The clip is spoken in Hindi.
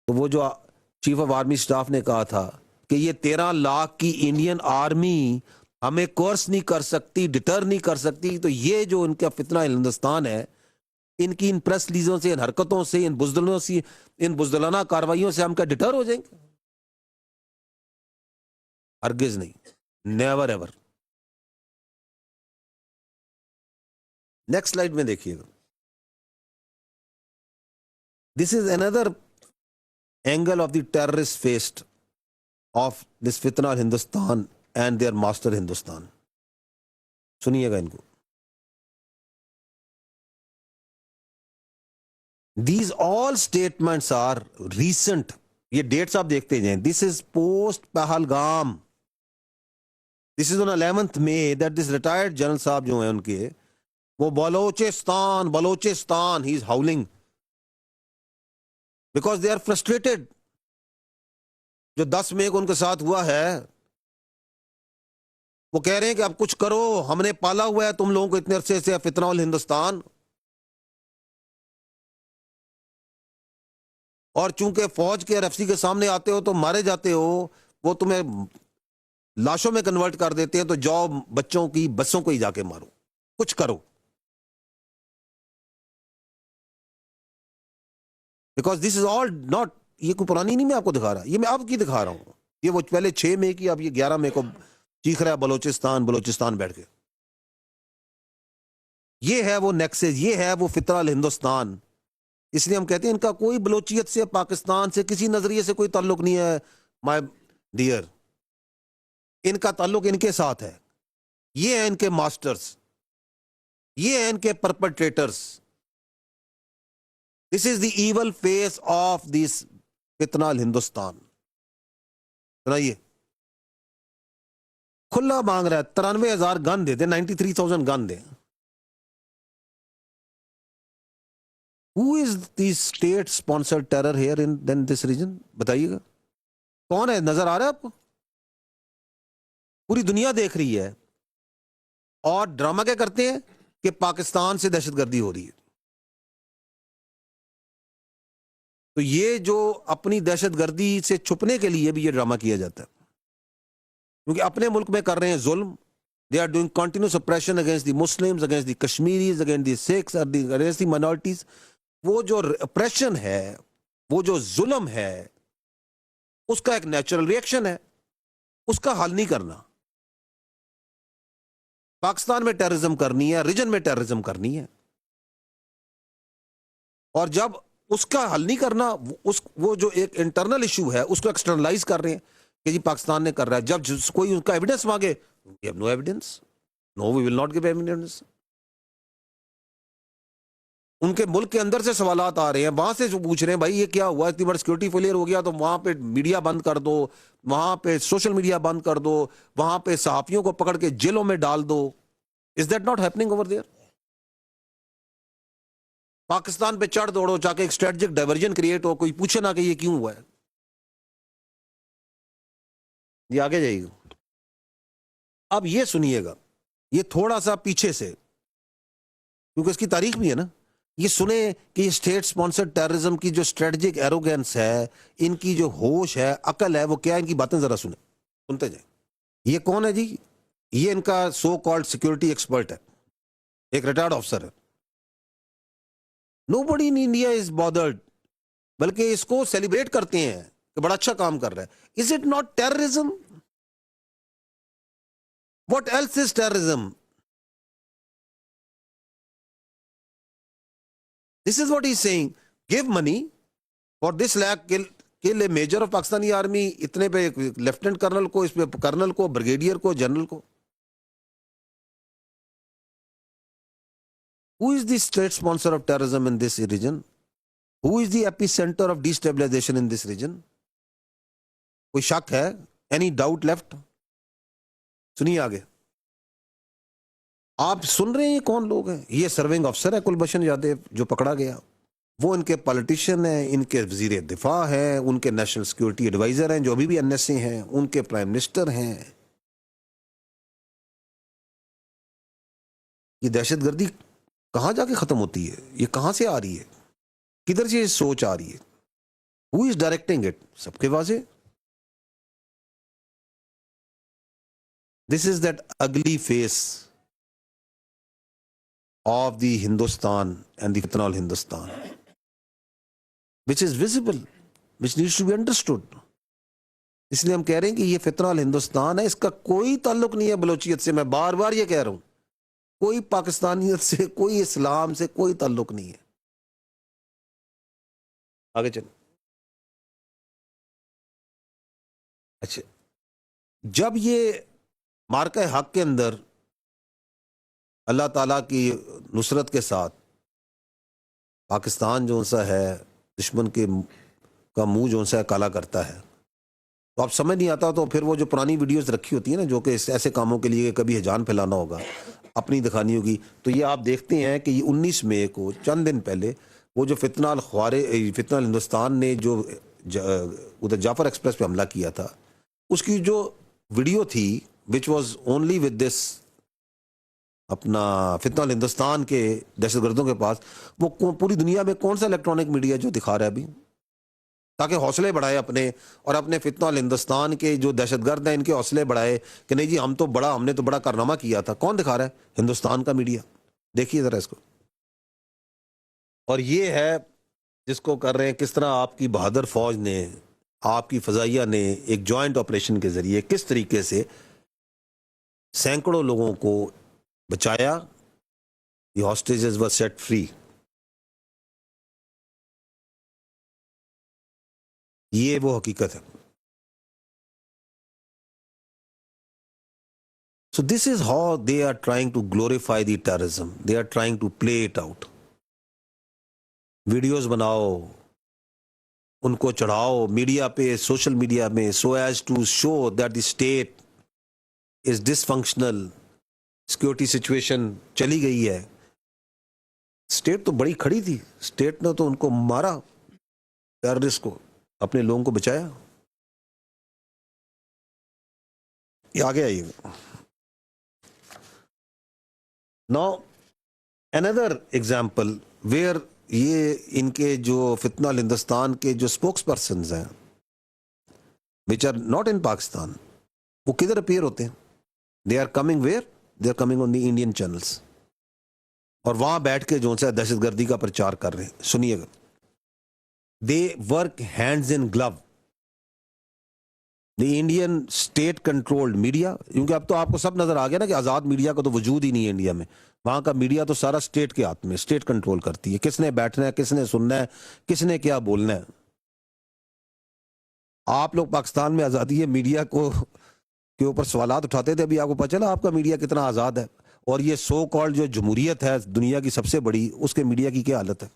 तो वो जो चीफ ऑफ आर्मी स्टाफ ने कहा था कि ये 13 लाख की इंडियन आर्मी हमें कोर्स नहीं कर सकती, डिटर नहीं कर सकती, तो ये जो इनका फितना हिंदुस्तान है, इनकी इन प्रेस रिलीजों से, इन हरकतों से, इन बुजदलों से, इन बुजदलाना कार्रवाइयों से हम क्या डिटर हो जाएंगे? हरगिज नहीं, नेवर एवर। नेक्स्ट स्लाइड में देखिएगा, this is another angle of the terrorist face of this फितना Hindustan and their master Hindustan. सुनिएगा इनको। These all statements are recent. ये डेट्स आप देखते जाएं। This is post Pahalgam. This is on 11th May that this retired general साहब जो हैं उनके, वो Balochistan Balochistan he is howling because they are frustrated। जो 10 मई को उनके साथ हुआ है, वो कह रहे हैं कि अब कुछ करो, हमने पाला हुआ है तुम लोगों को इतने अरसे से फितना हिंदुस्तान, और चूंकि फौज के RFC के सामने आते हो तो मारे जाते हो, वो तुम्हें लाशों में कन्वर्ट कर देते हैं, तो जाओ बच्चों की बसों को ही जाके मारो, कुछ करो। Because this is all not, ये कोई पुरानी नहीं मैं आपको दिखा रहा, ये मैं अब की दिखा रहा हूं। ये वो पहले 6 मई की, अब ये 11 मई को चीख रहा है बलोचिस्तान बलोचिस्तान बैठ के। ये है वो नेक्सेस, ये है वो फितरा हिंदुस्तान। इसलिए हम कहते हैं इनका कोई बलोचियत से, पाकिस्तान से, किसी नजरिए से कोई ताल्लुक नहीं है माय डियर। इनका ताल्लुक इनके साथ है। ये हैं इनके मास्टर्स, ये हैं इनके perpetrators. This is the evil face of this फितना हिंदुस्तान। सुनाइए, खुला मांग रहा है 93,000 गन दे दे, 93,000 गन दे। Who is the state sponsored terror here in this region? बताइएगा कौन है? नजर आ रहा है आपको? पूरी दुनिया देख रही है, और ड्रामा क्या करते हैं कि पाकिस्तान से दहशतगर्दी हो रही है। तो ये जो अपनी दहशतगर्दी से छुपने के लिए भी ये ड्रामा किया जाता है, क्योंकि अपने मुल्क में कर रहे हैं जुल्म। They are doing continuous operation against the Muslims, against the Kashmiris, against the Sikhs, against the minorities. वो जो ऑपरेशन है, वो जो जुल्म है, उसका एक नेचुरल रिएक्शन है, उसका हल नहीं करना। पाकिस्तान में टेररिज्म करनी है, रीजन में टेररिज्म करनी है, और जब उसका हल नहीं करना, वो जो एक इंटरनल इशू है उसको एक्सटर्नलाइज कर रहे हैं कि जी पाकिस्तान ने कर रहा है। जब कोई उनका एविडेंस मांगे, we have no evidence, no we will not give evidence. उनके मुल्क के अंदर से सवालात आ रहे हैं, वहां से जो पूछ रहे हैं भाई ये क्या हुआ, इतनी बड़ी सिक्योरिटी फेलियर हो गया, तो वहां पे मीडिया बंद कर दो, वहां पे सोशल मीडिया बंद कर दो, वहां पे सहाफियों को पकड़ के जेलों में डाल दो। Is that not happening over there? Pakistan पे चढ़ दौड़ो, जाके एक स्ट्रेटेजिक डाइवर्जन क्रिएट हो, कोई पूछे ना कि ये क्यों हुआ है। ये आगे जाइएगा। अब ये सुनिएगा, ये थोड़ा सा पीछे से, क्योंकि इसकी तारीख भी है ना। ये सुने कि स्टेट स्पॉन्सर्ड टेररिज्म की जो स्ट्रेटेजिक एरोगेंस है, इनकी जो होश है, अकल है, वो क्या है, इनकी बातें जरा सुने, सुनते जाए। ये कौन है जी? ये इनका सो कॉल्ड सिक्योरिटी एक्सपर्ट है, एक रिटायर्ड ऑफिसर है। Nobody in India is bothered, बल्कि इसको सेलिब्रेट करते हैं कि बड़ा अच्छा काम कर रहा है। Is it not terrorism? What else is terrorism? This is what he's saying. Give money for this lakh, kill a major of Pakistani army, इतने पे लेफ्टिनेंट कर्नल को, इस पे कर्नल को, ब्रिगेडियर को, जनरल को। Who is the state sponsor of terrorism in this region? Who is the epicenter of destabilization in this region? कोई शक है? Any doubt left? सुनिए आगे। आप सुन रहे हैं ये कौन लोग हैं? ये सर्विंग अफसर है कुलभूषण यादव जो पकड़ा गया, वो इनके पॉलिटिशियन हैं, इनके वजीर दिफा हैं, उनके नेशनल सिक्योरिटी एडवाइजर हैं जो अभी भी NSA हैं, उनके प्राइम मिनिस्टर हैं। ये दहशतगर्दी कहां जाके खत्म होती है? ये कहां से आ रही है? किधर से ये सोच आ रही है? Who is directing it? सबके वाजे। दिस इज दैट अगली face of the Hindustan and the fitna al-Hindustan, which is visible, which needs to be understood. इसलिए हम कह रहे हैं कि ये फितना अल-हिंदुस्तान है, इसका कोई ताल्लुक नहीं है बलोचियत से। मैं बार बार ये कह रहा हूं, कोई पाकिस्तानियत से, कोई इस्लाम से कोई ताल्लुक नहीं है। आगे चलो। अच्छा, जब ये मार्का हक के अंदर अल्लाह ताला की नुसरत के साथ पाकिस्तान जो सा है दुश्मन के का मुंह जो सा है काला करता है, तो आप समझ नहीं आता, तो फिर वो जो पुरानी वीडियोस रखी होती है ना, जो कि ऐसे कामों के लिए कभी हिजान फैलाना होगा, अपनी दिखानी होगी, तो ये आप देखते हैं कि ये 19 मई को चंद दिन पहले वो जो फितना हिंदुस्तान ने जो उधर जाफर एक्सप्रेस पे हमला किया था, उसकी जो वीडियो थी which was only with this अपना फितना हिंदुस्तान के दहशतगर्दों के पास, वो पूरी दुनिया में कौन सा इलेक्ट्रॉनिक मीडिया जो दिखा रहा है अभी, ताकि हौसले बढ़ाए अपने, और अपने फितना हिंदुस्तान के जो दहशतगर्द हैं इनके हौसले बढ़ाए कि नहीं जी हमने तो बड़ा कारनामा किया था। कौन दिखा रहा है? हिंदुस्तान का मीडिया। देखिए जरा इसको। और ये है जिसको कर रहे हैं, किस तरह आपकी बहादुर फौज ने, आपकी फजाइया ने एक जॉइंट ऑपरेशन के जरिए किस तरीके से सैकड़ों लोगों को बचाया। The hostages were set free. ये वो हकीकत है। So this is how they are trying to glorify the terrorism. They are trying to play it out. Videos बनाओ, उनको चढ़ाओ मीडिया पे, सोशल मीडिया में, so as to show that the state is dysfunctional. Security situation चली गई है। स्टेट तो बड़ी खड़ी थी, स्टेट ने तो उनको मारा, टेररिस्ट को, अपने लोगों को बचाया। ये आगे आइए। नाउ अनदर एग्जाम्पल वेयर ये इनके जो फितना हिंदुस्तान के जो स्पोक्स पर्सन हैं which are not in Pakistan, वो किधर अपीयर होते हैं? They are coming where? They are coming on the Indian channels, और वहां बैठ के जो सा दहशतगर्दी का प्रचार कर रहे हैं। सुनिएगा, they work hands in glove the Indian state controlled media, क्योंकि अब तो आपको सब नजर आ गया ना कि आजाद मीडिया का तो वजूद ही नहीं है इंडिया में। वहां का मीडिया तो सारा स्टेट के हाथ में, स्टेट कंट्रोल करती है, किसने बैठना है, किसने सुनना है, किसने क्या बोलना है। आप लोग पाकिस्तान में आजादी है मीडिया को के ऊपर सवालात उठाते थे, अभी आपको पता चला आपका मीडिया कितना आजाद है। और ये सो कॉल्ड जो जमहूरियत है दुनिया की सबसे बड़ी, उसके मीडिया की क्या हालत है।